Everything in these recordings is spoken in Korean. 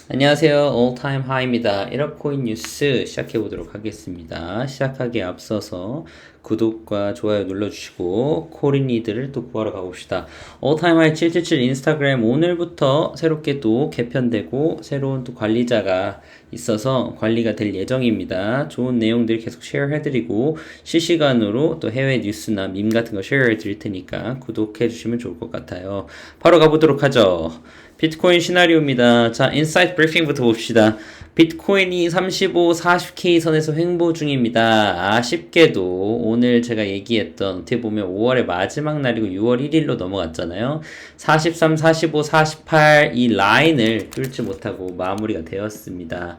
안녕하세요. All Time High입니다. 1억 코인 뉴스 시작해 보도록 하겠습니다. 시작하기에 앞서서 구독과 좋아요 눌러주시고 코린이들을 또 구하러 가봅시다. All Time High 777 인스타그램 오늘부터 새롭게 또 개편되고 새로운 또 관리자가 있어서 관리가 될 예정입니다. 좋은 내용들 계속 쉐어해드리고 실시간으로 또 해외 뉴스나 밈 같은 거 쉐어해드릴 테니까 구독해주시면 좋을 것 같아요. 바로 가보도록 하죠. 비트코인 시나리오입니다. 자, 인사이트 브리핑부터 봅시다. 비트코인이 35, 40K 선에서 횡보 중입니다. 아쉽게도 오늘 제가 얘기했던 어떻게 보면 5월의 마지막 날이고 6월 1일로 넘어갔잖아요. 43, 45, 48 이 라인을 뚫지 못하고 마무리가 되었습니다.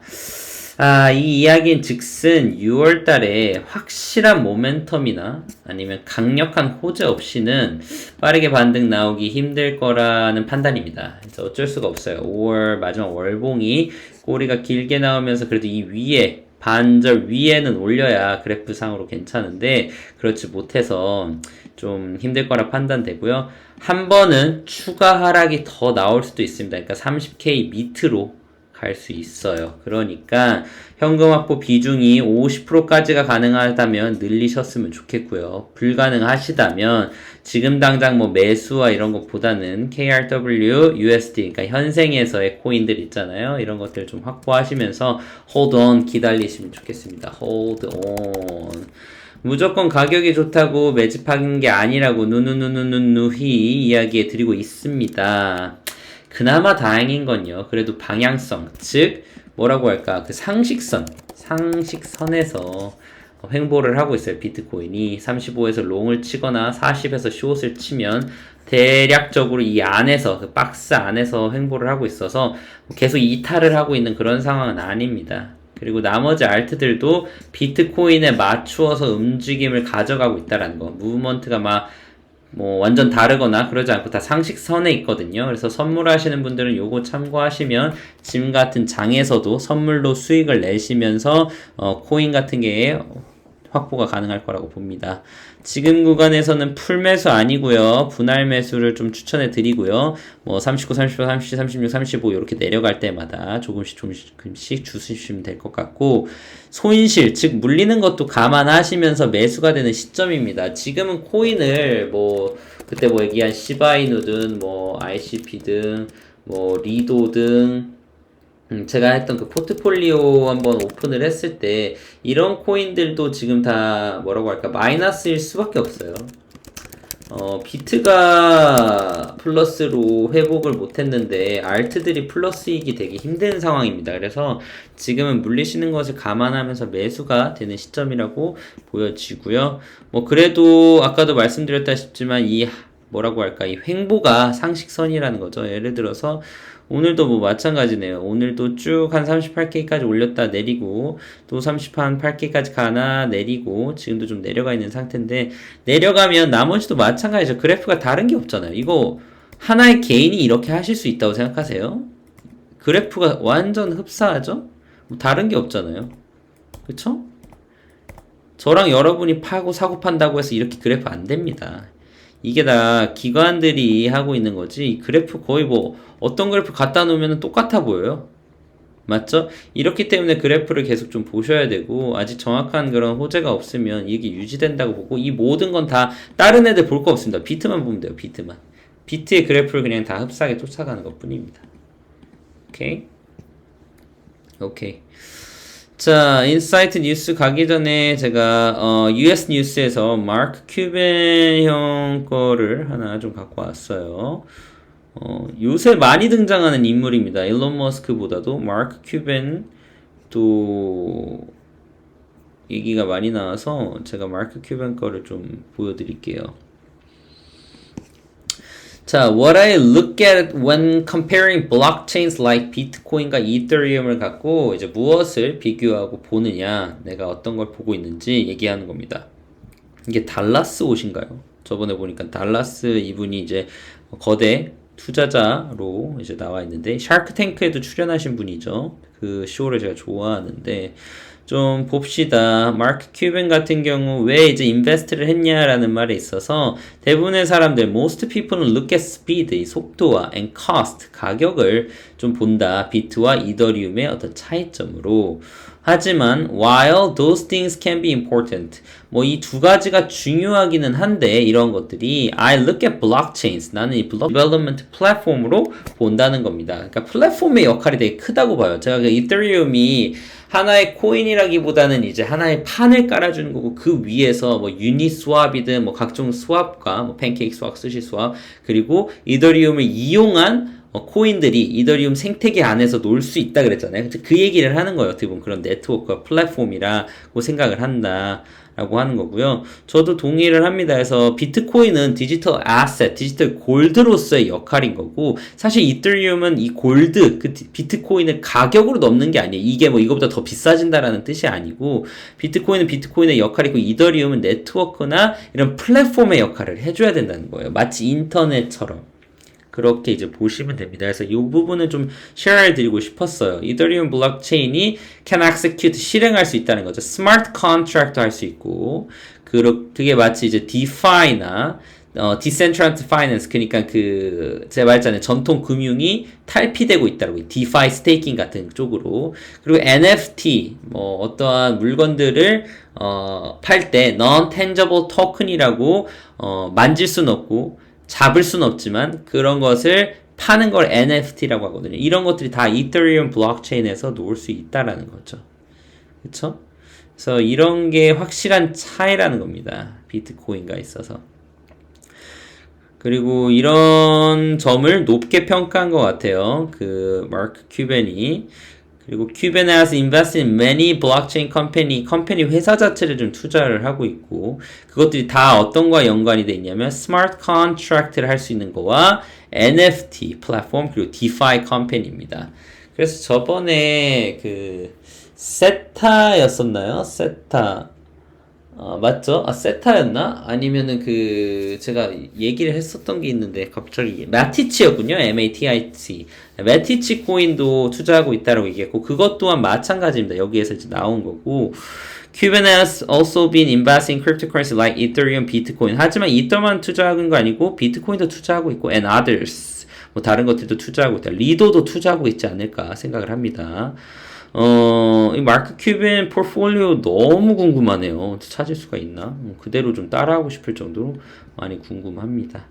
이 이야기는 즉슨 6월 달에 확실한 모멘텀이나 아니면 강력한 호재 없이는 빠르게 반등 나오기 힘들 거라는 판단입니다. 그래서 어쩔 수가 없어요. 5월 마지막 월봉이 꼬리가 길게 나오면서 그래도 이 위에 반절 위에는 올려야 그래프상으로 괜찮은데 그렇지 못해서 좀 힘들 거라 판단되고요. 한 번은 추가 하락이 더 나올 수도 있습니다. 그러니까 30K 밑으로 갈 수 있어요. 그러니까 현금 확보 비중이 50%까지가 가능하다면 늘리셨으면 좋겠고요. 불가능하시다면 지금 당장 뭐 매수와 이런 것보다는 KRW, USD 그러니까 현생에서의 코인들 있잖아요. 이런 것들 좀 확보하시면서 hold on 기다리시면 좋겠습니다. hold on. 무조건 가격이 좋다고 매집하는 게 아니라고 누누누누누누히 이야기해 드리고 있습니다. 그나마 다행인 건요. 그래도 방향성, 즉 뭐라고 할까? 그 상식선에서 횡보를 하고 있어요. 비트코인이 35에서 롱을 치거나 40에서 숏을 치면 대략적으로 이 안에서 그 박스 안에서 횡보를 하고 있어서 계속 이탈을 하고 있는 그런 상황은 아닙니다. 그리고 나머지 알트들도 비트코인에 맞추어서 움직임을 가져가고 있다라는 거. 무브먼트가 막 뭐 완전 다르거나 그러지 않고 다 상식선에 있거든요. 그래서 선물하시는 분들은 요거 참고하시면 지금 같은 장에서도 선물로 수익을 내시면서 코인 같은 게 확보가 가능할 거라고 봅니다. 지금 구간에서는 풀매수 아니고요. 분할 매수를 좀 추천해 드리고요. 뭐 39, 35, 37, 36, 35 이렇게 내려갈 때마다 조금씩 주시면 될 것 같고 손실, 즉 물리는 것도 감안하시면서 매수가 되는 시점입니다. 지금은 코인을 뭐 그때 뭐 얘기한 시바이누든 뭐 ICP든 뭐 리도든 제가 했던 그 포트폴리오 한번 오픈을 했을 때 이런 코인들도 지금 다 뭐라고 할까 마이너스일 수밖에 없어요. 비트가 플러스로 회복을 못했는데 알트들이 플러스이기 되게 힘든 상황입니다. 그래서 지금은 물리시는 것을 감안하면서 매수가 되는 시점이라고 보여지고요. 뭐 그래도 아까도 말씀드렸다시피지만 이 뭐라고 할까 이 횡보가 상식선이라는 거죠. 예를 들어서 오늘도 뭐 마찬가지네요. 오늘도 쭉 한 38K까지 올렸다 내리고 또 38K까지 가나 내리고 지금도 좀 내려가 있는 상태인데 내려가면 나머지도 마찬가지죠. 그래프가 다른 게 없잖아요. 이거 하나의 개인이 이렇게 하실 수 있다고 생각하세요? 그래프가 완전 흡사하죠? 뭐 다른 게 없잖아요. 그쵸? 저랑 여러분이 파고 사고 판다고 해서 이렇게 그래프 안 됩니다. 이게 다 기관들이 하고 있는 거지 이 그래프 거의 뭐 어떤 그래프 갖다 놓으면 똑같아 보여요. 맞죠? 이렇기 때문에 그래프를 계속 좀 보셔야 되고 아직 정확한 그런 호재가 없으면 이게 유지된다고 보고 이 모든 건 다 다른 애들 볼 거 없습니다. 비트만 보면 돼요. 비트만. 비트의 그래프를 그냥 다 흡사하게 쫓아가는 것 뿐입니다. 오케이? 오케이. 자, 인사이트 뉴스 가기 전에 제가 US 뉴스에서 마크 큐벤 형 거를 하나 좀 갖고 왔어요. 요새 많이 등장하는 인물입니다. 일론 머스크보다도 마크 큐벤 또 얘기가 많이 나와서 제가 마크 큐벤 거를 좀 보여드릴게요. 자, what I look at when comparing blockchains like 비트코인과 이더리움을 갖고 이제 무엇을 비교하고 보느냐, 내가 어떤 걸 보고 있는지 얘기하는 겁니다. 이게 달라스 옷인가요? 저번에 보니까 달라스 이분이 이제 거대 투자자로 이제 나와 있는데 샤크탱크에도 출연하신 분이죠. 그 쇼를 제가 좋아하는데 좀 봅시다. 마크 큐벤 같은 경우 왜 이제 인베스트를 했냐라는 말에 있어서 대부분의 사람들 most people는 look at speed 이 속도와 and cost 가격을 좀 본다. 비트와 이더리움의 어떤 차이점으로. 하지만 while those things can be important 뭐 이 두 가지가 중요하기는 한데 이런 것들이 I look at blockchains 나는 이 블록 디벨롭먼트 플랫폼으로 본다는 겁니다. 그러니까 플랫폼의 역할이 되게 크다고 봐요. 제가 그 이더리움이 하나의 코인이라기보다는 이제 하나의 판을 깔아주는 거고 그 위에서 뭐 유니 스왑이든 뭐 각종 스왑과 뭐 팬케이크 스왑, 스시 스왑 그리고 이더리움을 이용한 코인들이 이더리움 생태계 안에서 놀 수 있다 그랬잖아요. 그 얘기를 하는 거예요. 어떻게 보면 그런 네트워크와 플랫폼이라고 생각을 한다. 라고 하는 거고요. 저도 동의를 합니다. 그래서 비트코인은 디지털 아셋, 디지털 골드로서의 역할인 거고 사실 이더리움은 이 골드, 그 비트코인을 가격으로 넘는 게 아니에요. 이게 뭐 이거보다 더 비싸진다라는 뜻이 아니고 비트코인은 비트코인의 역할이고 이더리움은 네트워크나 이런 플랫폼의 역할을 해줘야 된다는 거예요. 마치 인터넷처럼. 그렇게 이제 보시면 됩니다. 그래서 이 부분은 좀 쉐어를 드리고 싶었어요. 이더리움 블록체인이 can execute 실행할 수 있다는 거죠. 스마트 컨트랙트 할 수 있고 그게 마치 이제 DeFi나 Decentralized Finance 그러니까 그 제가 말했잖아요. 전통 금융이 탈피되고 있다고 DeFi 스테이킹 같은 쪽으로 그리고 NFT 뭐 어떠한 물건들을 팔 때 Non-Tangible Token이라고 만질 수는 없고 잡을 순 없지만 그런 것을 파는 걸 NFT라고 하거든요. 이런 것들이 다 이더리움 블록체인에서 놓을 수 있다라는 거죠. 그쵸? 그래서 이런 게 확실한 차이라는 겁니다. 비트코인과 있어서. 그리고 이런 점을 높게 평가한 것 같아요. 그 마크 큐벤이. 그리고 큐벤 has invested in many blockchain 컴퍼니 회사 자체를 좀 투자를 하고 있고 그것들이 다 어떤 거와 연관이 돼 있냐면 스마트 컨트랙트를 할 수 있는 거와 NFT 플랫폼 그리고 DeFi 컴퍼니입니다. 그래서 저번에 그 세타였었나요? 세타 맞죠? 세타였나? 아니면은 그 제가 얘기를 했었던 게 있는데 갑자기 마티치였군요. MATIC. 마티치 코인도 투자하고 있다라고 얘기했고 그것 또한 마찬가지입니다. 여기에서 이제 나온 거고 Cuban has also been investing in cryptocurrency like Ethereum, Bitcoin. 하지만 이더만 투자하는 거 아니고 비트코인도 투자하고 있고 and others. 뭐 다른 것들도 투자하고 있다. 리도도 투자하고 있지 않을까 생각을 합니다. 이 마크 큐벤 포트폴리오 너무 궁금하네요. 찾을 수가 있나? 그대로 좀 따라하고 싶을 정도로 많이 궁금합니다.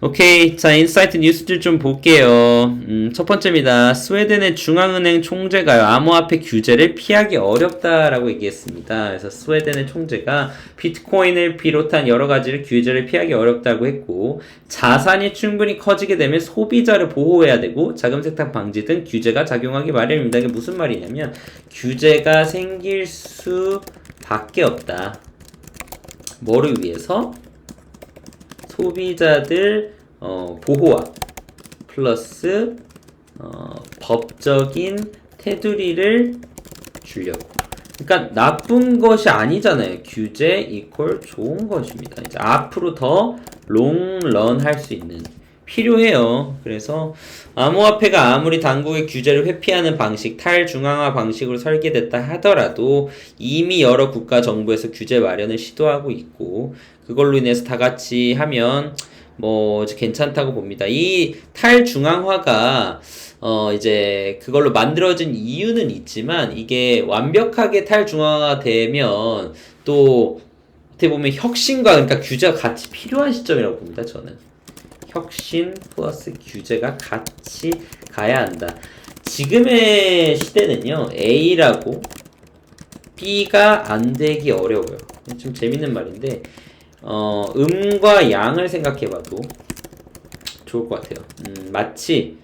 오케이. 자, 인사이트 뉴스들 좀 볼게요. 첫 번째입니다. 스웨덴의 중앙은행 총재가요, 암호화폐 규제를 피하기 어렵다라고 얘기했습니다. 그래서 스웨덴의 총재가 비트코인을 비롯한 여러 가지를 규제를 피하기 어렵다고 했고, 자산이 충분히 커지게 되면 소비자를 보호해야 되고, 자금 세탁 방지 등 규제가 작용하기 마련입니다. 이게 무슨 말이냐면, 규제가 생길 수밖에 없다. 뭐를 위해서? 소비자들 보호와 플러스 법적인 테두리를 주려고. 그러니까 나쁜 것이 아니잖아요. 규제 이퀄 좋은 것입니다. 이제 앞으로 더 롱런 할 수 있는 필요해요. 그래서 암호화폐가 아무리 당국의 규제를 회피하는 방식, 탈중앙화 방식으로 설계됐다 하더라도 이미 여러 국가 정부에서 규제 마련을 시도하고 있고 그걸로 인해서 다 같이 하면 뭐 괜찮다고 봅니다. 이 탈중앙화가 이제 그걸로 만들어진 이유는 있지만 이게 완벽하게 탈중앙화가 되면 또 어떻게 보면 혁신과 그러니까 규제가 같이 필요한 시점이라고 봅니다. 저는 혁신 플러스 규제가 같이 가야 한다. 지금의 시대는요, A라고 B가 안 되기 어려워요. 좀 재밌는 말인데, 음과 양을 생각해봐도 좋을 것 같아요. 마치,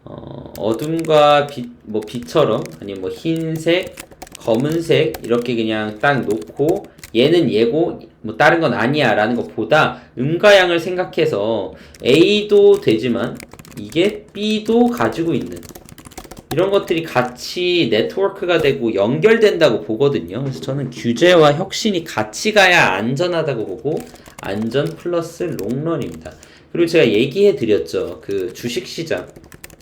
어둠과 빛처럼, 아니면 뭐 흰색, 검은색, 이렇게 그냥 딱 놓고, 얘는 얘고 뭐 다른 건 아니야 라는 것보다 음과 양을 생각해서 A도 되지만 이게 B도 가지고 있는 이런 것들이 같이 네트워크가 되고 연결된다고 보거든요. 그래서 저는 규제와 혁신이 같이 가야 안전하다고 보고 안전 플러스 롱런입니다. 그리고 제가 얘기해 드렸죠. 그 주식시장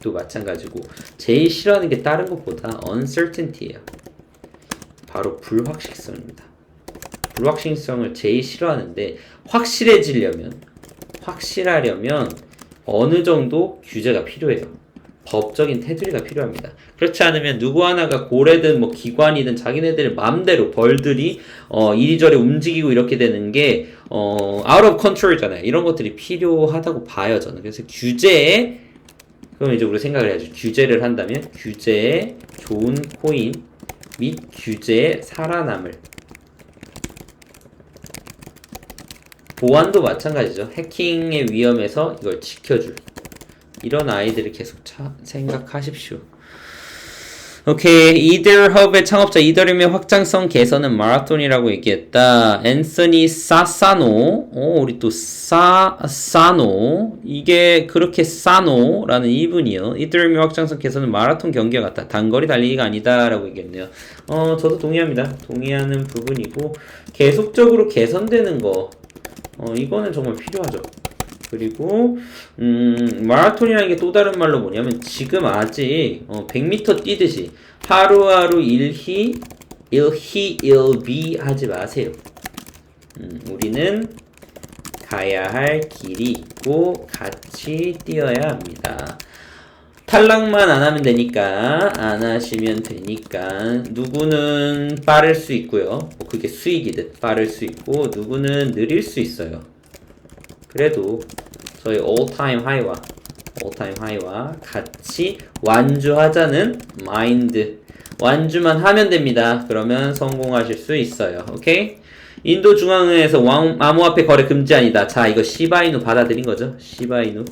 도 마찬가지고 제일 싫어하는 게 다른 것보다 uncertainty예요. 바로 불확실성입니다. 불확실성을 제일 싫어하는데 확실하려면 어느 정도 규제가 필요해요. 법적인 테두리가 필요합니다. 그렇지 않으면 누구 하나가 고래든 뭐 기관이든 자기네들 맘대로 벌들이 이리저리 움직이고 이렇게 되는 게 out of control잖아요. 이런 것들이 필요하다고 봐요, 저는. 그래서 그럼 이제 우리 생각을 해야죠. 규제를 한다면 규제에 좋은 코인 및 규제에 살아남을 보안도 마찬가지죠. 해킹의 위험에서 이걸 지켜줄 이런 아이들을 계속 생각하십시오. 오케이, 이더허브의 창업자 이더리움의 확장성 개선은 마라톤이라고 얘기했다. 앤서니 사사노, 우리 또 사노, 이게 그렇게 사노라는 이분이요. 이더리움의 확장성 개선은 마라톤 경기와 같다. 단거리 달리기가 아니다라고 얘기했네요. 저도 동의합니다. 동의하는 부분이고 계속적으로 개선되는 거, 이거는 정말 필요하죠. 그리고 마라톤이라는 게 또 다른 말로 뭐냐면 지금 아직 100m 뛰듯이 하루하루 일희 일비 하지 마세요. 우리는 가야 할 길이 있고 같이 뛰어야 합니다. 탈락만 안 하면 되니까, 안 하시면 되니까, 누구는 빠를 수 있고요. 그게 수익이듯 빠를 수 있고, 누구는 느릴 수 있어요. 그래도 저희 all-time high와 같이 완주하자는 마인드. 완주만 하면 됩니다. 그러면 성공하실 수 있어요. 오케이? 인도 중앙은행에서 암호화폐 거래 금지 아니다. 자, 이거 시바이누 받아들인 거죠. 시바이누.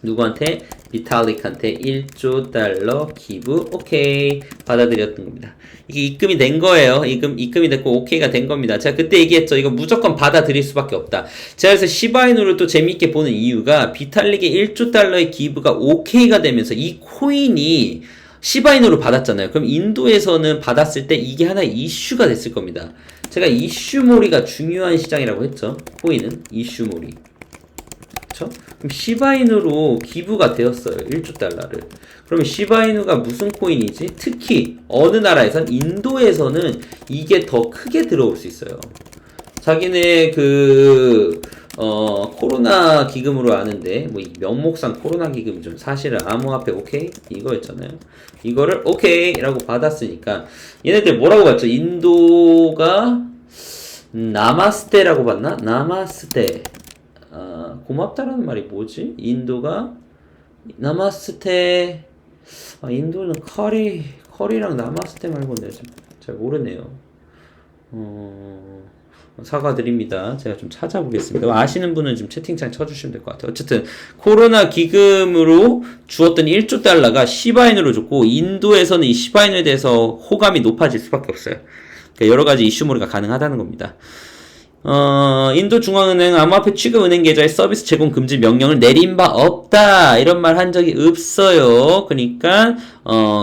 누구한테? 비탈릭한테 1조 달러 기부. 오케이. 받아들였던 겁니다. 이게 입금이 된 거예요. 입금이 됐고 오케이가 된 겁니다. 제가 그때 얘기했죠. 이거 무조건 받아들일 수밖에 없다. 제가 그래서 시바이누를 또 재밌게 보는 이유가 비탈릭의 1조 달러의 기부가 오케이가 되면서 이 코인이 시바이누로 받았잖아요. 그럼 인도에서는 받았을 때 이게 하나의 이슈가 됐을 겁니다. 제가 이슈몰이가 중요한 시장이라고 했죠. 코인은 이슈몰이. 그쵸? 그럼 시바이누로 기부가 되었어요. 1조 달러를. 그러면 시바이누가 무슨 코인이지? 특히 어느 나라에선 인도에서는 이게 더 크게 들어올 수 있어요. 자기네 코로나 기금으로 아는데 뭐 이 명목상 코로나 기금 좀 사실은 암호화폐 오케이? 이거였잖아요. 이거를 오케이라고 받았으니까 얘네들 뭐라고 봤죠? 인도가 나마스테라고 봤나? 나마스테. 고맙다라는 말이 뭐지? 인도가 나마스테. 인도는 커리랑 나마스테 말고 내가 잘 모르네요. 사과드립니다. 제가 좀 찾아보겠습니다. 아시는 분은 좀 채팅창 쳐주시면 될 것 같아요. 어쨌든 코로나 기금으로 주었던 1조 달러가 시바인으로 줬고 인도에서는 이 시바인에 대해서 호감이 높아질 수밖에 없어요. 그러니까 여러 가지 이슈몰이가 가능하다는 겁니다. 인도 중앙은행 암호화폐 취급 은행 계좌의 서비스 제공 금지 명령을 내린 바 없다. 이런 말 한 적이 없어요. 그러니까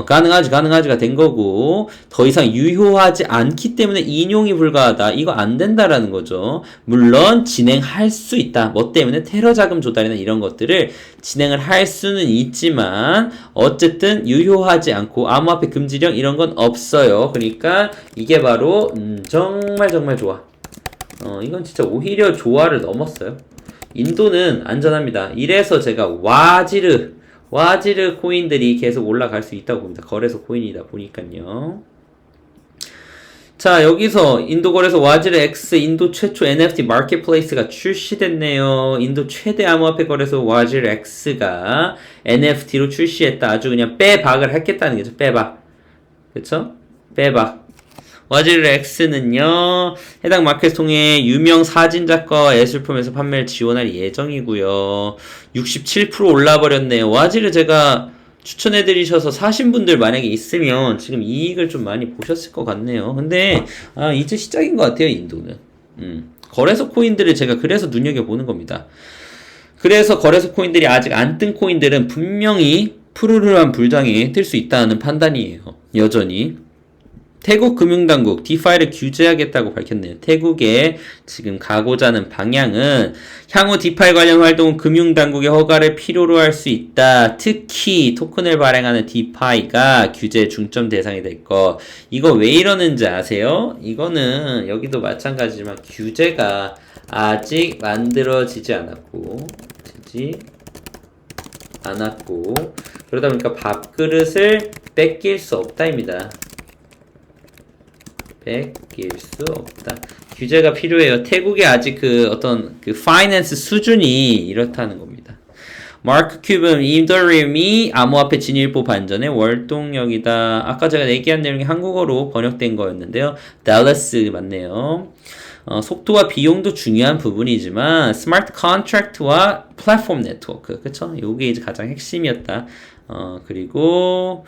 가능하지가 된 거고 더 이상 유효하지 않기 때문에 인용이 불가하다. 이거 안 된다라는 거죠. 물론 진행할 수 있다. 뭐 때문에 테러 자금 조달이나 이런 것들을 진행을 할 수는 있지만 어쨌든 유효하지 않고 암호화폐 금지령 이런 건 없어요. 그러니까 이게 바로 정말 좋아. 이건 진짜 오히려 조화를 넘었어요. 인도는 안전합니다. 이래서 제가 와지르 코인들이 계속 올라갈 수 있다고 봅니다. 거래소 코인이다 보니까요. 자, 여기서 인도 거래소 와지르 X 인도 최초 NFT 마켓플레이스가 출시됐네요. 인도 최대 암호화폐 거래소 와지르 X가 NFT로 출시했다. 아주 그냥 빼박을 했겠다는 거죠. 빼박. 그쵸? 빼박. 와지르 X는요, 해당 마켓을 통해 유명 사진작가와 예술품에서 판매를 지원할 예정이고요. 67% 올라버렸네요. 와지르 제가 추천해드리셔서 사신 분들 만약에 있으면 지금 이익을 좀 많이 보셨을 것 같네요. 근데, 이제 시작인 것 같아요, 인도는. 거래소 코인들을 제가 그래서 눈여겨보는 겁니다. 그래서 거래소 코인들이 아직 안 뜬 코인들은 분명히 푸르르한 불장이 뜰 수 있다는 판단이에요. 여전히. 태국 금융당국 디파이를 규제하겠다고 밝혔네요. 태국에 지금 가고자 하는 방향은 향후 디파이 관련 활동은 금융당국의 허가를 필요로 할 수 있다. 특히 토큰을 발행하는 디파이가 규제 중점 대상이 될 것. 이거 왜 이러는지 아세요? 이거는 여기도 마찬가지지만 규제가 아직 만들어지지 않았고 그러다 보니까 밥그릇을 뺏길 수 없다입니다. 뺏길 수 없다. 규제가 필요해요. 태국의 아직 어떤 파이낸스 수준이 이렇다는 겁니다. 마크 큐범 이더리움이 암호화폐 진일보 반전의 월동력이다. 아까 제가 얘기한 내용이 한국어로 번역된 거였는데요. 달러스 맞네요. 속도와 비용도 중요한 부분이지만 스마트 컨트랙트와 플랫폼 네트워크 그쵸? 요게 이제 가장 핵심이었다. 그리고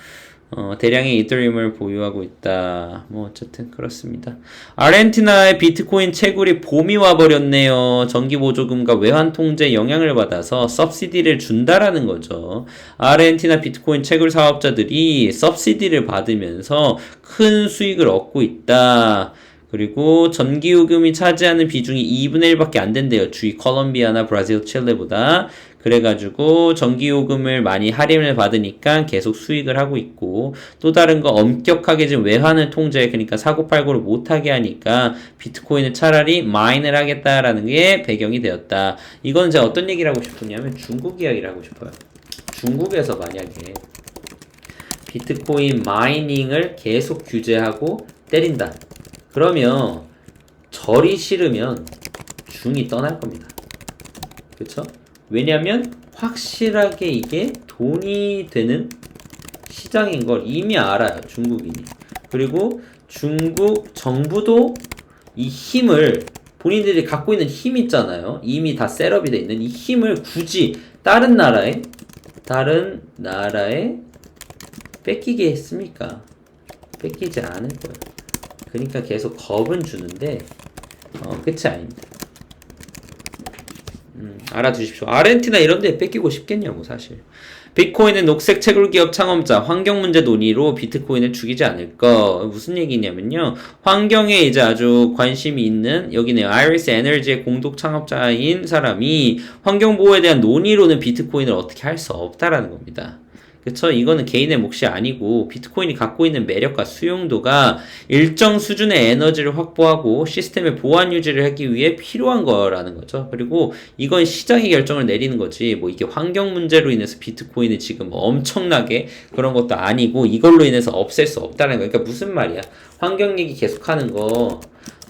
대량의 이더리움을 보유하고 있다. 뭐 어쨌든 그렇습니다. 아르헨티나의 비트코인 채굴이 봄이 와버렸네요. 정기보조금과 외환 통제 영향을 받아서 서브시디를 준다라는 거죠. 아르헨티나 비트코인 채굴 사업자들이 서브시디를 받으면서 큰 수익을 얻고 있다. 그리고 전기요금이 차지하는 비중이 2분의 1밖에 안 된대요. 주위 콜롬비아나 브라질, 칠레보다. 그래가지고 전기요금을 많이 할인을 받으니까 계속 수익을 하고 있고 또 다른 거 엄격하게 지금 외환을 통제 그러니까 사고팔고를 못하게 하니까 비트코인을 차라리 마인을 하겠다라는 게 배경이 되었다. 이건 제가 어떤 얘기를 하고 싶었냐면 중국 이야기를 하고 싶어요. 중국에서 만약에 비트코인 마이닝을 계속 규제하고 때린다. 그러면 절이 싫으면 중이 떠날 겁니다. 그쵸? 왜냐면 확실하게 이게 돈이 되는 시장인 걸 이미 알아요. 중국인이. 그리고 중국 정부도 이 힘을 본인들이 갖고 있는 힘 있잖아요. 이미 다 셋업이 돼 있는 이 힘을 굳이 다른 나라에 뺏기게 했습니까? 뺏기지 않을 거예요. 그러니까 계속 겁은 주는데 끝이 아닙니다. 알아두십시오. 아르헨티나 이런 데 뺏기고 싶겠냐고 사실. 비트코인은 녹색 채굴 기업 창업자 환경 문제 논의로 비트코인을 죽이지 않을 거. 무슨 얘기냐면요. 환경에 이제 아주 관심이 있는 여기네요. 아이리스 에너지의 공동 창업자인 사람이 환경 보호에 대한 논의로는 비트코인을 어떻게 할 수 없다라는 겁니다. 그쵸? 이거는 개인의 몫이 아니고 비트코인이 갖고 있는 매력과 수용도가 일정 수준의 에너지를 확보하고 시스템의 보안 유지를 하기 위해 필요한 거라는 거죠. 그리고 이건 시장이 결정을 내리는 거지 뭐 이게 환경 문제로 인해서 비트코인이 지금 엄청나게 그런 것도 아니고 이걸로 인해서 없앨 수 없다는 거. 그러니까 무슨 말이야? 환경 얘기 계속하는 거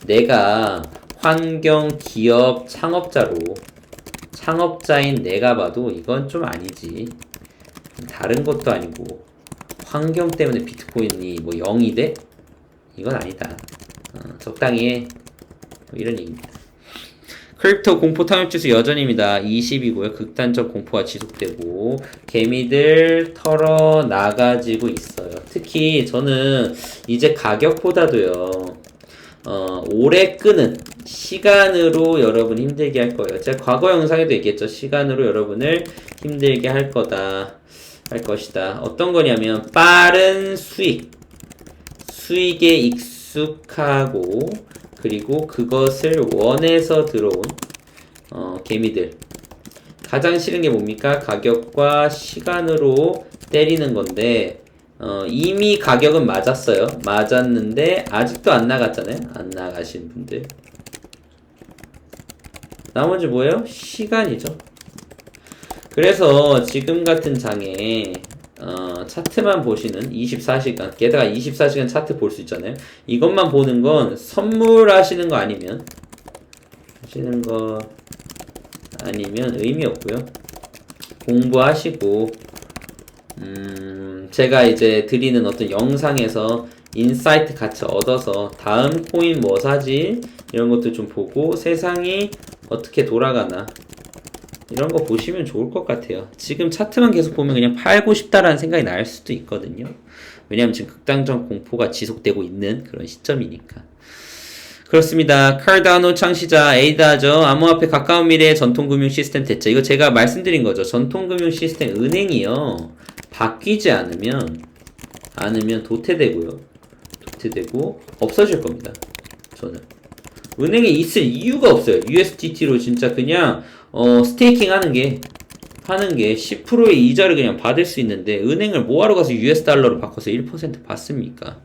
내가 환경 기업 창업자인 내가 봐도 이건 좀 아니지. 다른 것도 아니고 환경 때문에 비트코인이 뭐 0이 돼? 이건 아니다. 적당히 해. 뭐 이런 얘기입니다. 크립토 공포 탐욕지수 여전입니다. 20이고요. 극단적 공포가 지속되고 개미들 털어 나가지고 있어요. 특히 저는 이제 가격보다도요. 오래 끄는 시간으로 여러분 힘들게 할 거예요. 제가 과거 영상에도 얘기했죠. 시간으로 여러분을 힘들게 할 것이다. 어떤 거냐면 빠른 수익에 익숙하고 그리고 그것을 원해서 들어온 개미들. 가장 싫은 게 뭡니까? 가격과 시간으로 때리는 건데 이미 가격은 맞았는데 아직도 안 나갔잖아요. 안 나가신 분들. 나머지 뭐예요? 시간이죠. 그래서 지금 같은 장에 차트만 보시는 24시간 게다가 24시간 차트 볼 수 있잖아요. 이것만 보는 건 선물하시는 거 아니면 의미 없고요. 공부하시고 제가 이제 드리는 어떤 영상에서 인사이트 같이 얻어서 다음 코인 뭐 사지 이런 것도 좀 보고 세상이 어떻게 돌아가나 이런 거 보시면 좋을 것 같아요. 지금 차트만 계속 보면 그냥 팔고 싶다라는 생각이 날 수도 있거든요. 왜냐하면 지금 극단적 공포가 지속되고 있는 그런 시점이니까. 그렇습니다. 카르다노 창시자 에이다죠. 암호화폐 가까운 미래의 전통금융 시스템 대체. 이거 제가 말씀드린 거죠. 전통금융 시스템 은행이요. 바뀌지 않으면 도태되고요. 디폴트 되고 없어질 겁니다. 저는 은행에 있을 이유가 없어요. USDT로 진짜 그냥 스테이킹 하는 게 10%의 이자를 그냥 받을 수 있는데 은행을 뭐하러 가서 US 달러로 바꿔서 1% 받습니까?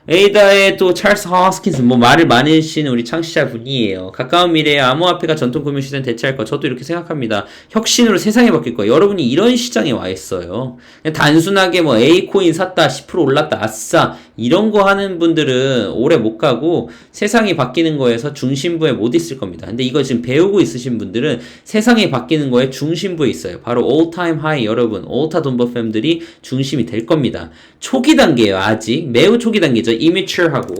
에이다의 또 찰스 허스킨스 뭐 말을 많으신 우리 창시자분이에요. 가까운 미래에 암호화폐가 전통 금융 시대는 대체할 거 저도 이렇게 생각합니다. 혁신으로 세상이 바뀔 거예요. 여러분이 이런 시장에 와 있어요. 그냥 단순하게 뭐 A 코인 샀다 10% 올랐다 아싸 이런 거 하는 분들은 오래 못 가고 세상이 바뀌는 거에서 중심부에 못 있을 겁니다. 근데 이거 지금 배우고 있으신 분들은 세상이 바뀌는 거에 중심부에 있어요. 바로 all time high 여러분 올타 돈버팸들이 중심이 될 겁니다. 초기 단계예요. 아직 매우 초기 단계죠. immature하고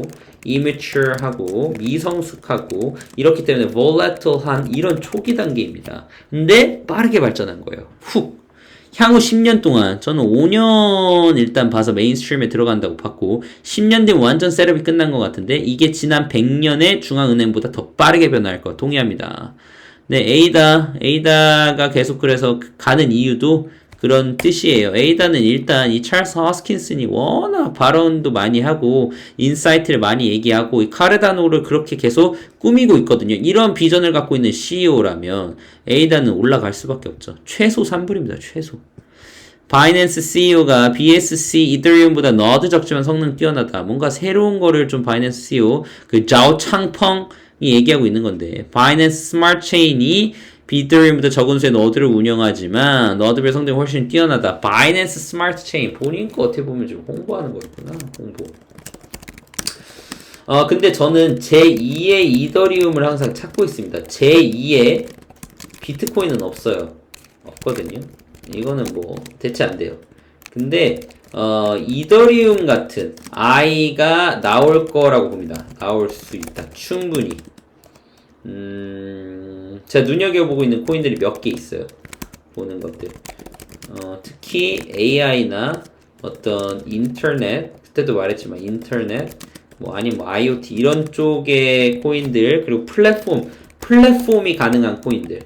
미성숙하고 이렇기 때문에 volatile한 이런 초기 단계입니다. 근데 빠르게 발전한 거예요. 훅. 향후 10년 동안 저는 5년 일단 봐서 메인스트림에 들어간다고 봤고 10년 뒤면 완전 셋업이 끝난 것 같은데 이게 지난 100년의 중앙은행보다 더 빠르게 변화할 거 동의합니다. 네, 에이다가 계속 그래서 가는 이유도 그런 뜻이에요. 에이다는 일단 이 찰스 허스킨슨이 워낙 발언도 많이 하고 인사이트를 많이 얘기하고 이 카르다노를 그렇게 계속 꾸미고 있거든요. 이런 비전을 갖고 있는 CEO라면 에이다는 올라갈 수밖에 없죠. 최소 3불입니다. 최소. 바이낸스 CEO가 BSC 이더리움보다 너드 적지만 성능 뛰어나다. 뭔가 새로운 거를 좀 바이낸스 CEO 그 자오 창펑이 얘기하고 있는 건데 바이낸스 스마트 체인이 이더리움보다 적은 수의 너드를 운영하지만 너드별 성능이 훨씬 뛰어나다. 바이낸스 스마트 체인 본인 거 어떻게 보면 지금 홍보하는 거였구나. 홍보. 근데 저는 제2의 이더리움을 항상 찾고 있습니다. 제2의 비트코인은 없어요. 없거든요. 이거는 뭐 대체 안 돼요. 근데 이더리움 같은 I가 나올 거라고 봅니다. 나올 수 있다. 충분히. 제가 눈여겨보고 있는 코인들이 몇 개 있어요. 보는 것들. 특히 AI나 어떤 인터넷, 그때도 말했지만 인터넷, 뭐 아니면 뭐 IoT 이런 쪽의 코인들, 그리고 플랫폼이 가능한 코인들.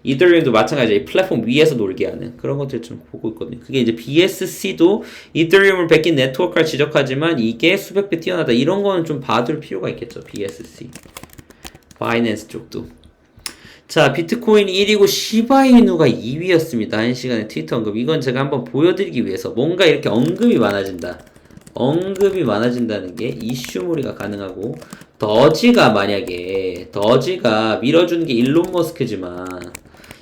이더리움도 마찬가지예요. 플랫폼 위에서 놀게 하는 그런 것들 좀 보고 있거든요. 그게 이제 BSC도 이더리움을 베낀 네트워크를 지적하지만 이게 수백 배 뛰어나다. 이런 거는 좀 봐둘 필요가 있겠죠. BSC. 바이낸스 쪽도. 자, 비트코인이 1위고 시바이누가 2위였습니다. 1시간에 트위터 언급. 이건 제가 한번 보여드리기 위해서 뭔가 이렇게 언급이 많아진다. 언급이 많아진다는 게 이슈몰이가 가능하고 더지가 만약에 더지가 밀어주는 게 일론 머스크지만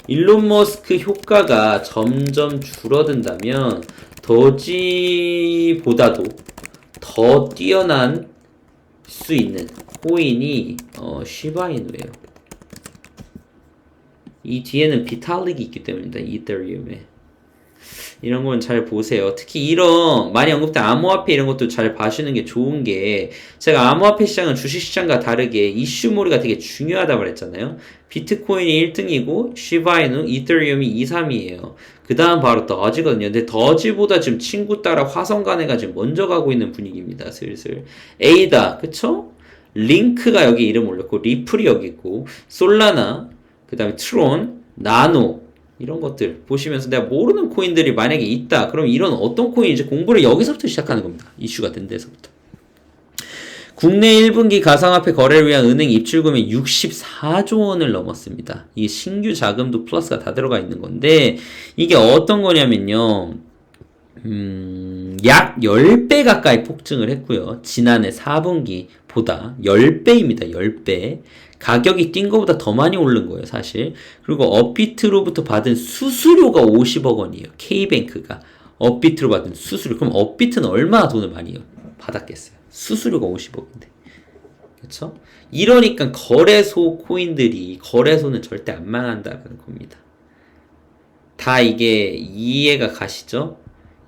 일론 머스크 효과가 점점 줄어든다면 더지보다도 더 뛰어난 수 있는 코인이 시바이누예요. 이 뒤에는 비탈릭이 있기 때문입니다. 이더리움에. 이런 건 잘 보세요. 특히 이런 많이 언급된 암호화폐 이런 것도 잘 봐주는 게 좋은 게 제가 암호화폐 시장은 주식시장과 다르게 이슈몰이가 되게 중요하다고 그랬잖아요. 비트코인이 1등이고 시바이누, 이더리움이 2, 3위에요. 그 다음 바로 더지거든요. 근데 더지보다 지금 친구 따라 화성간에가 지금 먼저 가고 있는 분위기입니다. 슬슬. 에이다, 그쵸? 링크가 여기 이름 올렸고 리플이 여기 있고 솔라나 그 다음에 트론, 나노 이런 것들 보시면서 내가 모르는 코인들이 만약에 있다. 그럼 이런 어떤 코인인지 공부를 여기서부터 시작하는 겁니다. 이슈가 된 데서부터. 국내 1분기 가상화폐 거래를 위한 은행 입출금이 64조 원을 넘었습니다. 이게 신규 자금도 플러스가 다 들어가 있는 건데 이게 어떤 거냐면요. 약 10배 가까이 폭증을 했고요. 지난해 4분기보다 10배입니다. 10배. 가격이 뛴 것보다 더 많이 오른 거예요, 사실. 그리고 업비트로부터 받은 수수료가 50억 원이에요. K뱅크가 업비트로 받은 수수료. 그럼 업비트는 얼마나 돈을 많이 받았겠어요? 수수료가 50억인데. 그렇죠? 이러니까 거래소 코인들이 거래소는 절대 안 망한다는 겁니다. 다 이게 이해가 가시죠?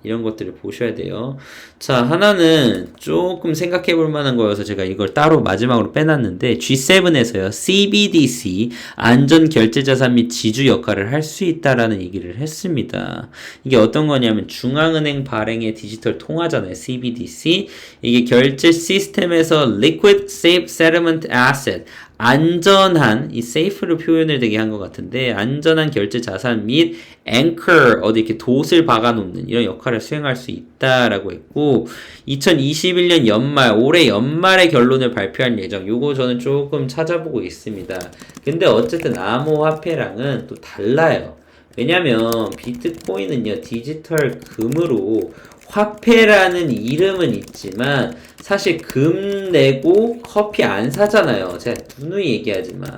이런 것들을 보셔야 돼요. 자, 하나는 조금 생각해 볼 만한 거여서 제가 이걸 따로 마지막으로 빼놨는데 G7에서요. CBDC 안전결제자산 및 지주 역할을 할 수 있다라는 얘기를 했습니다. 이게 어떤 거냐면 중앙은행 발행의 디지털 통화잖아요. CBDC. 이게 결제 시스템에서 Liquid Safe Settlement Asset 안전한, 이 safe를 표현을 되게 한 것 같은데, 안전한 결제 자산 및 anchor, 어디 이렇게 돛을 박아놓는 이런 역할을 수행할 수 있다라고 했고, 2021년 연말, 올해 연말에 결론을 발표할 예정. 요거 저는 조금 찾아보고 있습니다. 근데 어쨌든 암호화폐랑은 또 달라요. 왜냐면 비트코인은요, 디지털 금으로 화폐라는 이름은 있지만 사실 금 내고 커피 안 사잖아요. 제가 누누이 얘기하지만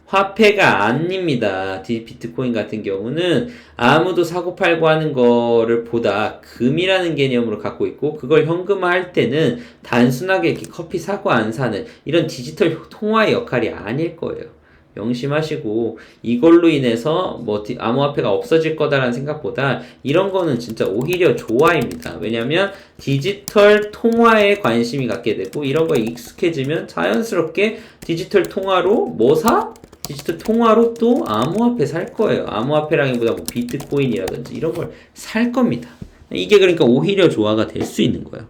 화폐가 아닙니다. 비트코인 같은 경우는 아무도 사고 팔고 하는 거를 보다 금이라는 개념으로 갖고 있고, 그걸 현금화할 때는 단순하게 이렇게 커피 사고 안 사는 이런 디지털 통화의 역할이 아닐 거예요. 명심하시고, 이걸로 인해서 뭐 암호화폐가 없어질 거다라는 생각보다 이런 거는 진짜 오히려 좋아입니다. 왜냐면 디지털 통화에 관심이 갖게 되고, 이런 거에 익숙해지면 자연스럽게 디지털 통화로 뭐 사? 디지털 통화로 또 암호화폐 살 거예요. 암호화폐라기보다 뭐 비트코인이라든지 이런 걸 살 겁니다. 이게 그러니까 오히려 조화가 될 수 있는 거예요.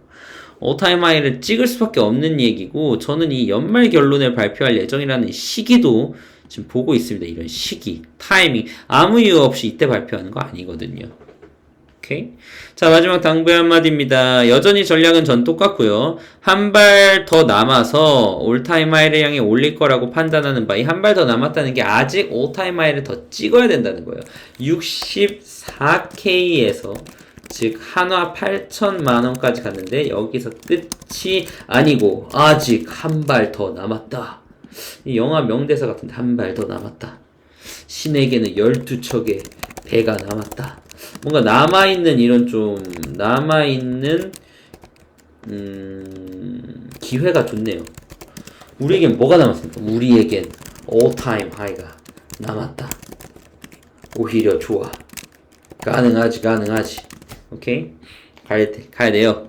올타임 하이를 찍을 수밖에 없는 얘기고, 저는 이 연말 결론을 발표할 예정이라는 시기도 지금 보고 있습니다. 이런 시기, 타이밍, 아무 이유 없이 이때 발표하는 거 아니거든요. 오케이? 자, 마지막 당부의 한마디입니다. 여전히 전략은 전 똑같고요. 한 발 더 남아서 올타임 하이를 향해 올릴 거라고 판단하는 바, 이 한 발 더 남았다는 게 아직 올타임 하이를 더 찍어야 된다는 거예요. 64K에서 즉 한화 8천만원까지 갔는데 여기서 끝이 아니고 아직 한 발 더 남았다. 이 영화 명대사 같은데, 한 발 더 남았다. 신에게는 12척의 배가 남았다. 뭔가 남아있는 이런 좀 남아있는 기회가 좋네요. 우리에겐 뭐가 남았습니까? 우리에겐 all-time high가 남았다. 오히려 좋아. 가능하지. 오케이? 가야 돼요.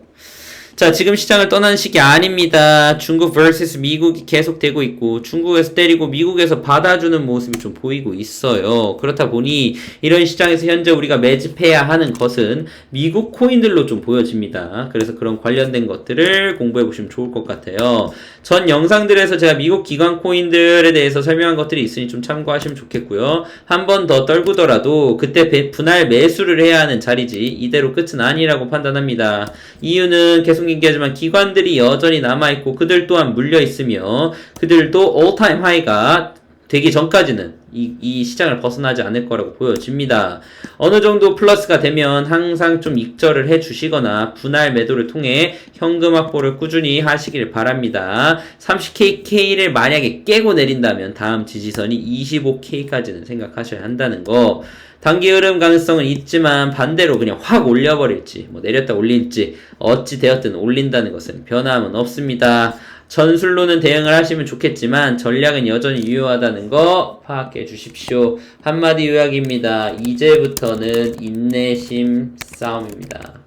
자, 지금 시장을 떠나는 시기 아닙니다. 중국 vs 미국이 계속되고 있고, 중국에서 때리고 미국에서 받아주는 모습이 좀 보이고 있어요. 그렇다 보니 이런 시장에서 현재 우리가 매집해야 하는 것은 미국 코인들로 좀 보여집니다. 그래서 그런 관련된 것들을 공부해 보시면 좋을 것 같아요. 전 영상들에서 제가 미국 기관 코인들에 대해서 설명한 것들이 있으니 좀 참고하시면 좋겠고요. 한 번 더 떨구더라도 그때 분할 매수를 해야 하는 자리지 이대로 끝은 아니라고 판단합니다. 이유는 계속 얘기하지만 기관들이 여전히 남아있고 그들 또한 물려있으며 그들도 all-time high가 되기 전까지는 이 시장을 벗어나지 않을 거라고 보여집니다. 어느 정도 플러스가 되면 항상 좀 익절을 해주시거나 분할 매도를 통해 현금 확보를 꾸준히 하시길 바랍니다. 30KK를 만약에 깨고 내린다면 다음 지지선이 25K까지는 생각하셔야 한다는 거. 단기 흐름 가능성은 있지만 반대로 그냥 확 올려버릴지 뭐 내렸다 올릴지 어찌 되었든 올린다는 것은 변함은 없습니다. 전술로는 대응을 하시면 좋겠지만 전략은 여전히 유효하다는 거 파악해 주십시오. 한마디 요약입니다. 이제부터는 인내심 싸움입니다.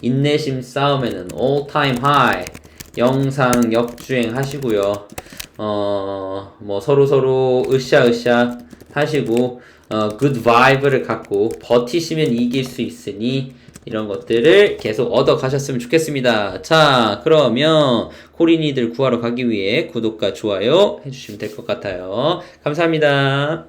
인내심 싸움에는 all time high 영상 역주행 하시고요. 뭐 서로 으쌰으쌰 하시고 good vibe를 갖고 버티시면 이길 수 있으니 이런 것들을 계속 얻어 가셨으면 좋겠습니다. 자, 그러면 코린이들 구하러 가기 위해 구독과 좋아요 해주시면 될 것 같아요. 감사합니다.